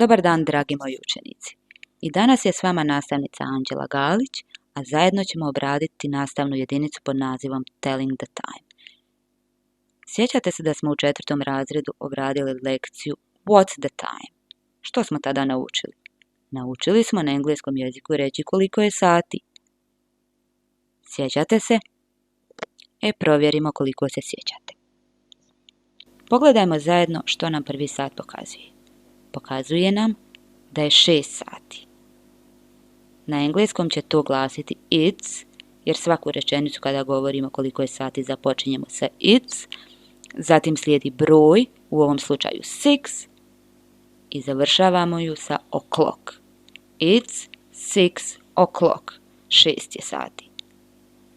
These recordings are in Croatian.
Dobar dan, dragi moji učenici. I danas je s vama nastavnica Anđela Galić, a zajedno ćemo obraditi nastavnu jedinicu pod nazivom Telling the Time. Sjećate se da smo u 4. razredu obradili lekciju What's the time? Što smo tada naučili? Naučili smo na engleskom jeziku reći koliko je sati. Sjećate se? Provjerimo koliko se sjećate. Pogledajmo zajedno što nam prvi sat pokazuje. Pokazuje nam da je 6 sati. Na engleskom će to glasiti it's, jer svaku rečenicu kada govorimo koliko je sati započinjemo sa it's, zatim slijedi broj, u ovom slučaju 6, i završavamo ju sa o'clock. It's 6 o'clock. 6 je sati.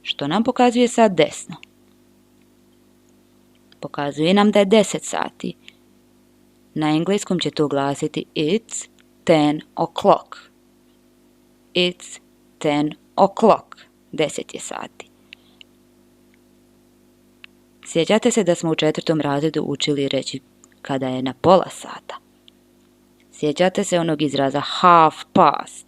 Što nam pokazuje sad desno? Pokazuje nam da je 10 sati. Na engleskom će to glasiti it's 10 o'clock. It's 10 o'clock. 10 je sati. Sjećate se da smo u 4. razredu učili reći kada je na pola sata. Sjećate se onog izraza half past.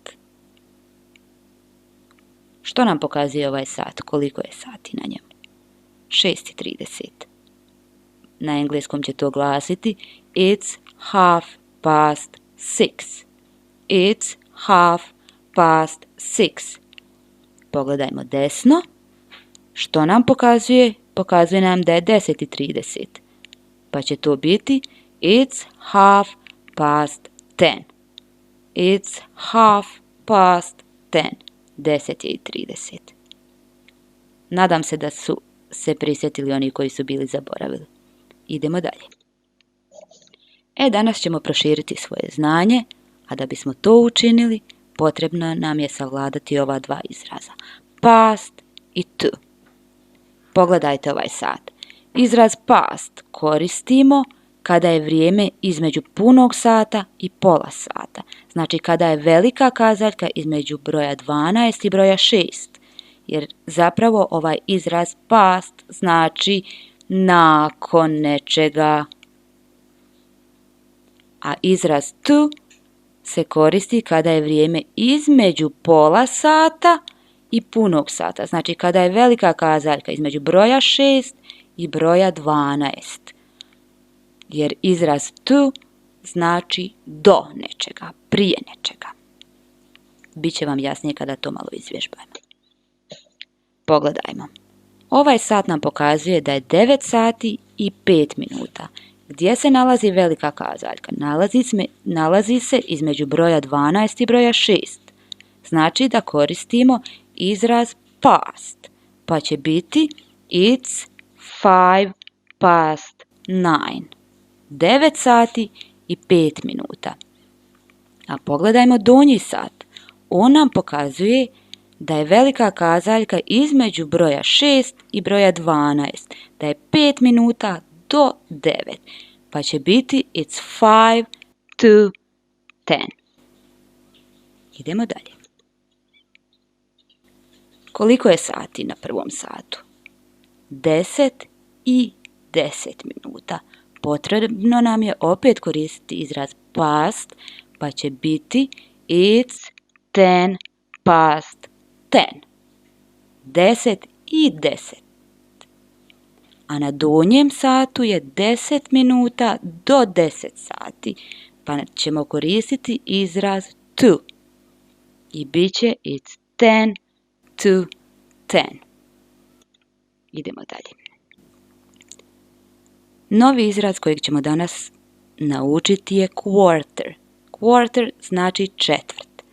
Što nam pokazuje ovaj sat? Koliko je sati na njemu? 6:30. Na engleskom će to glasiti it's half past 6. It's half past 6. Pogledajmo desno. Što nam pokazuje? Pokazuje nam da je 10:30. Pa će to biti it's half past 10. It's half past 10. 10:30. Nadam se da su se prisjetili oni koji su bili zaboravili. Idemo dalje. Danas ćemo proširiti svoje znanje, a da bismo to učinili, potrebno nam je savladati ova dva izraza. Past i to. Pogledajte ovaj sat. Izraz past koristimo kada je vrijeme između punog sata i pola sata. Znači kada je velika kazaljka između broja 12 i broja 6. Jer zapravo ovaj izraz past znači nakon nečega. A izraz to se koristi kada je vrijeme između pola sata i punog sata. Znači kada je velika kazaljka između broja 6 i broja 12. Jer izraz to znači do nečega, prije nečega. Biće vam jasnije kada to malo izvježbajmo. Pogledajmo. Ovaj sat nam pokazuje da je 9 sati i 5 minuta. Gdje se nalazi velika kazaljka? Nalazi se između broja 12 i broja 6. Znači da koristimo izraz past. Pa će biti it's 5 past 9. 9 sati i 5 minuta. A pogledajmo donji sat. On nam pokazuje da je velika kazaljka između broja 6 i broja 12. Da je 5 minuta do 9. Pa će biti it's 5 to 10. Idemo dalje. Koliko je sati na prvom satu? 10 i 10 minuta. Potrebno nam je opet koristiti izraz past, pa će biti it's 10 past 10. 10 i 10. A na donjem satu je 10 minuta do 10 sati, pa ćemo koristiti izraz to. I bit će it's 10 to 10. Idemo dalje. Novi izraz kojeg ćemo danas naučiti je quarter. Quarter znači četvrt.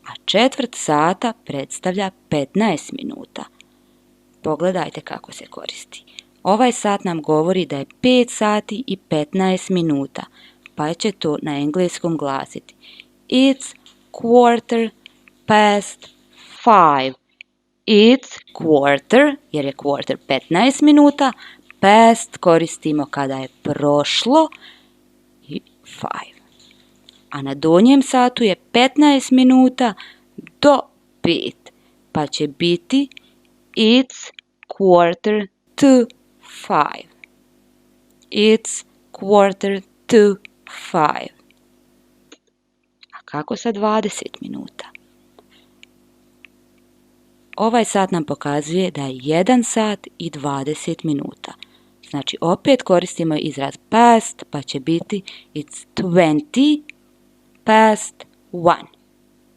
A četvrt sata predstavlja 15 minuta. Pogledajte kako se koristi. Ovaj sat nam govori da je 5 sati i 15 minuta, pa će to na engleskom glasiti it's quarter past 5. It's quarter, jer je quarter 15 minuta, past koristimo kada je prošlo i 5. A na donjem satu je 15 minuta do 5, pa će biti it's quarter to 5. It's quarter to 5. Kako sa 20 minuta? Ovaj sat nam pokazuje da je 1 sat i 20 minuta. Znači, opet koristimo izraz past, pa će biti it's 20 past 1.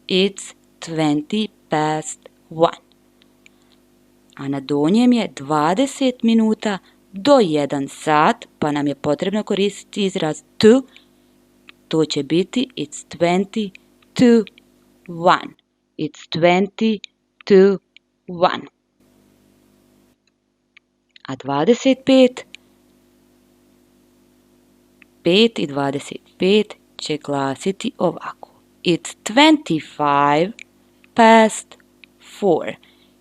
It's 20 past 1. A na donjem je 20 minuta do 1 sat, pa nam je potrebno koristiti izraz to. To će biti it's 20 to 1. It's 20 to 1. A 25, 5 i 25 će glasiti ovako. It's 25 past 4.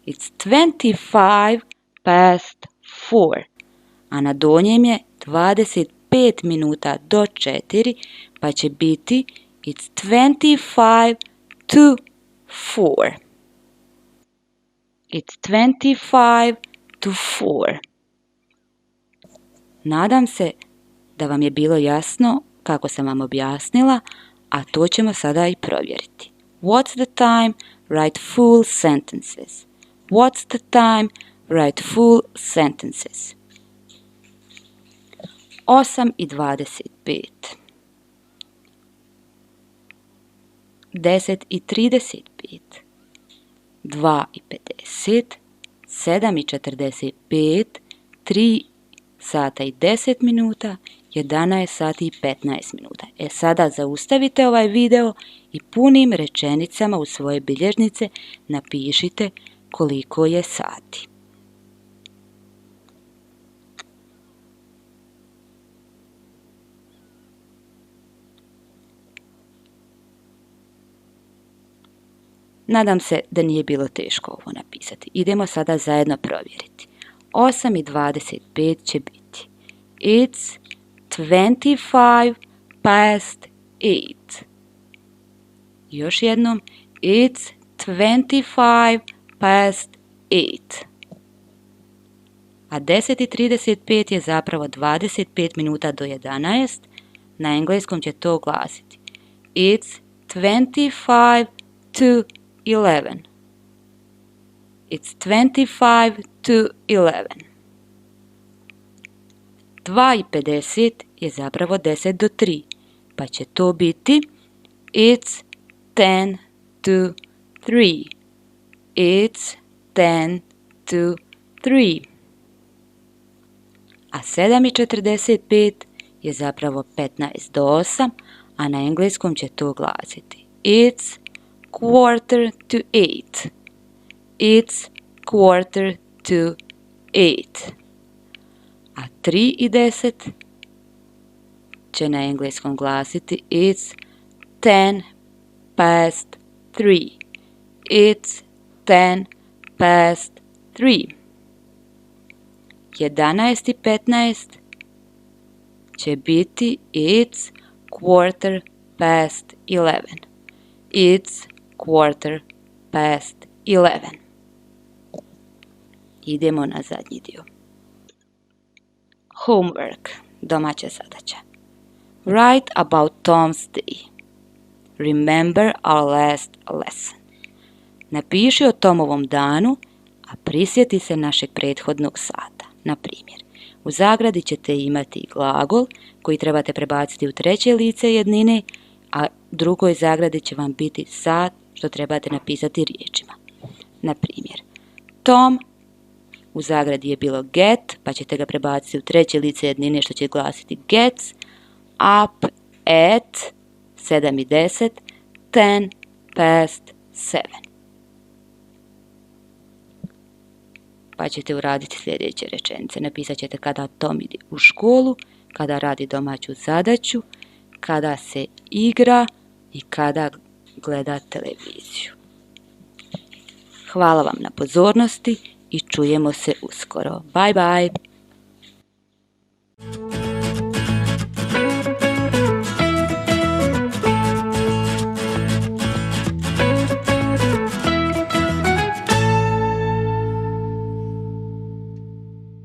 It's 25 past 4. A na donjem je 25 minuta do 4, pa će biti it's 25 to 4. It's 25 to 4. Nadam se da vam je bilo jasno kako sam vam objasnila, a to ćemo sada i provjeriti. What's the time? Write full sentences. What's the time? Write full sentences. 8 i 25. 10 i 35. 2 i 50. 7 i 45. 3 sata i 10 minuta. 11 sati i 15 minuta. Sada zaustavite ovaj video i punim rečenicama u svoje bilježnice napišite koliko je sati. Nadam se da nije bilo teško ovo napisati. Idemo sada zajedno provjeriti. 8 i 25 će biti it's 25 past 8. Još jednom, it's 25 past 8. A 10 i 35 je zapravo 25 minuta do 11. Na engleskom će to glasiti it's 25 to 11. It's 25 to 11. 2 i 50 je zapravo 10 do 3, pa će to biti it's 10 to 3. It's 10 to 3. A 7 i 45 je zapravo 15 do 8, a na engleskom će to glasiti it's quarter to 8. It's quarter to 8. A 3 i 10 će na engleskom glasiti it's 10 past 3. It's 10 past 3. 11 i 15 će biti it's quarter past 11. It's quarter past 11. Idemo na zadnji dio. Homework, domaća zadaća. Write about Tom's day. Remember our last lesson. Napiši o Tomovom danu, a prisjeti se našeg prethodnog sata. Na primjer, u zagradi ćete imati glagol koji trebate prebaciti u treće lice jednine, a drugoj zagradi će vam biti sat što trebate napisati riječima. Na primjer, Tom, u zagradi je bilo get, pa ćete ga prebaciti u treće lice jednine što će glasiti gets, up at 7 i 10, 10 past 7. Pa ćete uraditi sljedeće rečenice. Napisat ćete kada Tom ide u školu, kada radi domaću zadaću, kada se igra i kada gleda televiziju. Hvala vam na pozornosti i čujemo se uskoro. Bye bye!